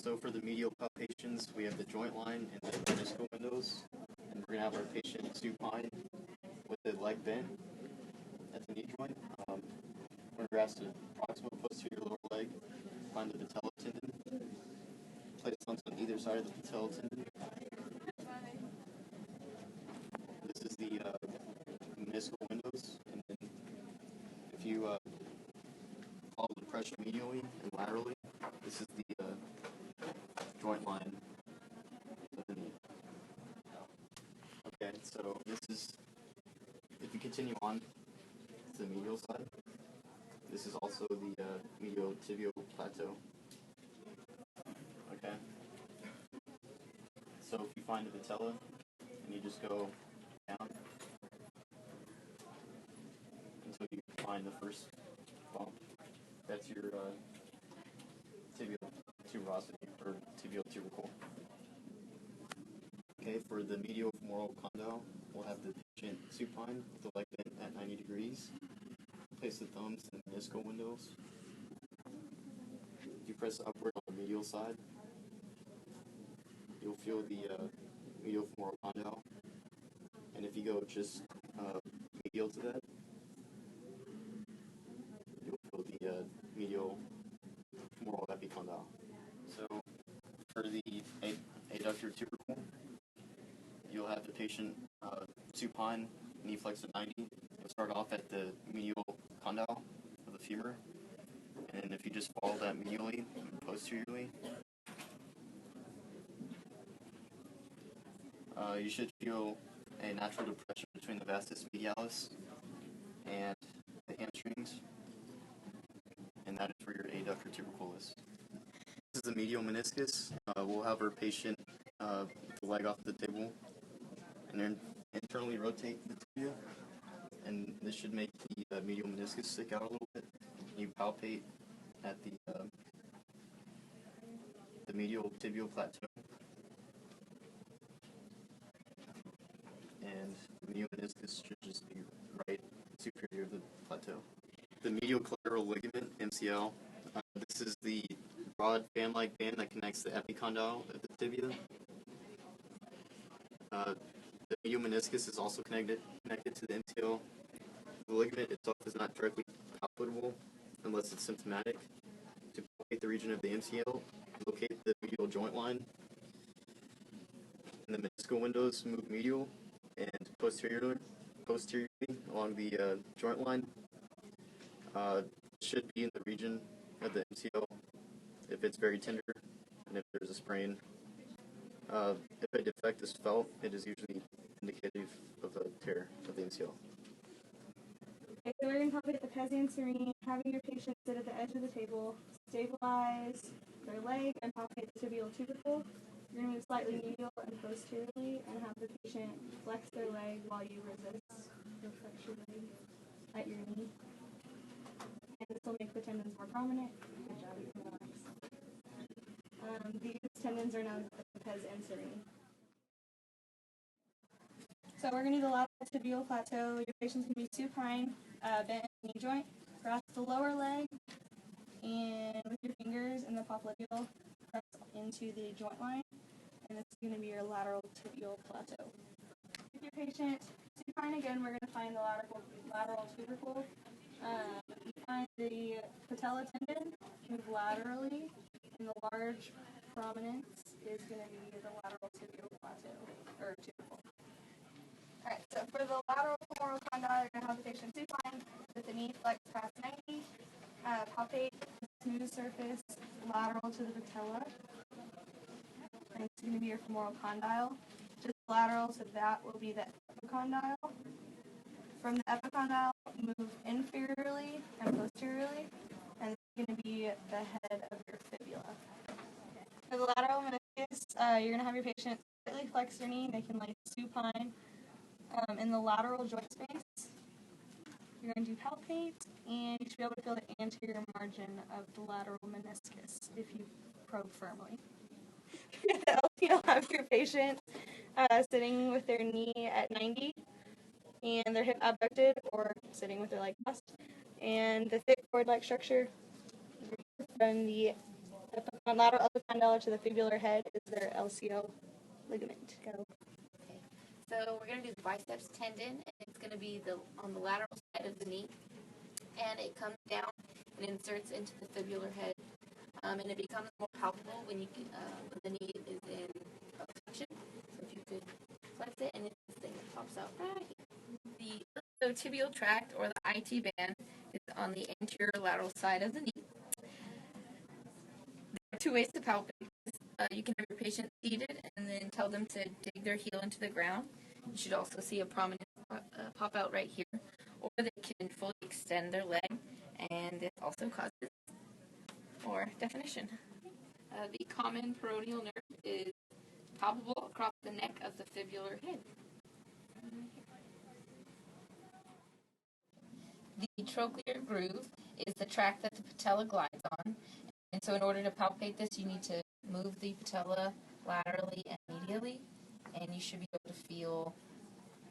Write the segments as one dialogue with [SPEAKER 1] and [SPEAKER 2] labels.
[SPEAKER 1] So for the medial palpations, we have the joint line and the meniscal windows, and we're going to have our patient supine with the leg bent at the knee joint. We're going to grasp the proximal posterior lower leg, find the patella tendon, place thumbs on either side of the patella tendon. This is the meniscal windows, and then if you follow the pressure medially and laterally, this is the joint line of the knee. Okay, so this is, if you continue on to the medial side, this is also the medial tibial plateau. Okay, so if you find the patella and you just go down until you find the first bump, that's your tibial tuberosity or tibial tubercle. Okay, for the medial femoral condyle, we'll have the patient supine with the leg bent at 90 degrees. Place the thumbs in the meniscal windows. If you press upward on the medial side, you'll feel the medial femoral condyle. And if you go just medial to that, you'll feel the medial femoral epicondyle. So for the adductor tubercle, you'll have the patient supine, knee flex at 90. You'll start off at the medial condyle of the femur, and if you just follow that medially and posteriorly, you should feel a natural depression between the vastus medialis and the hamstrings, and that is where your adductor tuberculis. This is the medial meniscus. We'll have our patient the leg off the table and then internally rotate the tibia, and this should make the medial meniscus stick out a little bit. You palpate at the medial tibial plateau, and the medial meniscus should just be right superior to the plateau. The medial collateral ligament, MCL, this is the broad fan-like band that connects the epicondyle of the tibia. The medial meniscus is also connected to the MCL. The ligament itself is not directly palpable unless it's symptomatic. To palpate the region of the MCL, locate the medial joint line. And the meniscal windows move medial and posteriorly along the joint line. Should be in the region of the MCL if it's very tender and if there's a sprain. If a defect is felt, it is usually indicative of a tear of the MCL.
[SPEAKER 2] Okay, so we're going to palpate the pes anserine, having your patient sit at the edge of the table, stabilize their leg, and palpate the tibial tubercle. You're going to move slightly medial and posteriorly, and have the patient flex their leg while you resist the flexion leg at your knee. And this will make the tendons more prominent. Good job, you can relax. These tendons are known as the pes anserine. So we're going to do the lateral tibial plateau. Your patient's going to be supine, bent in the knee joint. Grasp the lower leg, and with your fingers in the popliteal, press into the joint line, and this is going to be your lateral tibial plateau. With your patient supine again, we're going to find the lateral tubercle. You find the patella tendon, move laterally, and the large prominence is going to be the lateral tibial plateau, or tubercle. Alright, so for the lateral femoral condyle, you're going to have the patient supine with the knee flexed past 90. Palpate the smooth surface lateral to the patella. And it's going to be your femoral condyle. Just lateral to that will be the epicondyle. From the epicondyle, move inferiorly and posteriorly, and it's going to be the head of your fibula. For the lateral meniscus, you're going to have your patient slightly flex their knee. They can lay supine in the lateral joint space. You're going to do palpate, and you should be able to feel the anterior margin of the lateral meniscus if you probe firmly. You'll have your patient sitting with their knee at 90 and their hip abducted or sitting with their leg crossed, and the thick cord-like structure from the On lateral epicondyle to the fibular head is their LCL ligament. Go.
[SPEAKER 3] Okay. So we're going to do the biceps tendon, and it's going to be on the lateral side of the knee, and it comes down and inserts into the fibular head, and it becomes more palpable when when the knee is in flexion. So if you could flex it, and it's this thing that pops out right here. The tibial tract, or the IT band, is on the anterior lateral side of the knee. There are two ways to palpate. You can have your patient seated and then tell them to dig their heel into the ground. You should also see a prominent pop out right here. Or they can fully extend their leg, and this also causes more definition. The common peroneal nerve is palpable across the neck of the fibular head. The trochlear groove is the track that the patella glides on. And so in order to palpate this, you need to move the patella laterally and medially, and you should be able to feel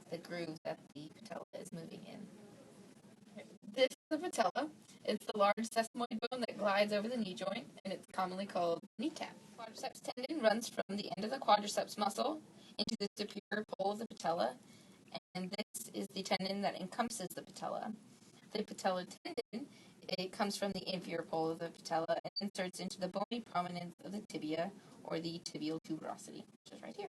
[SPEAKER 3] the groove that the patella is moving in. This is the patella. It's the large sesamoid bone that glides over the knee joint, and it's commonly called kneecap. Quadriceps tendon runs from the end of the quadriceps muscle into the superior pole of the patella, and this is the tendon that encompasses the patella. The patella tendon, it comes from the inferior pole of the patella and inserts into the bony prominence of the tibia, or the tibial tuberosity, which is right here.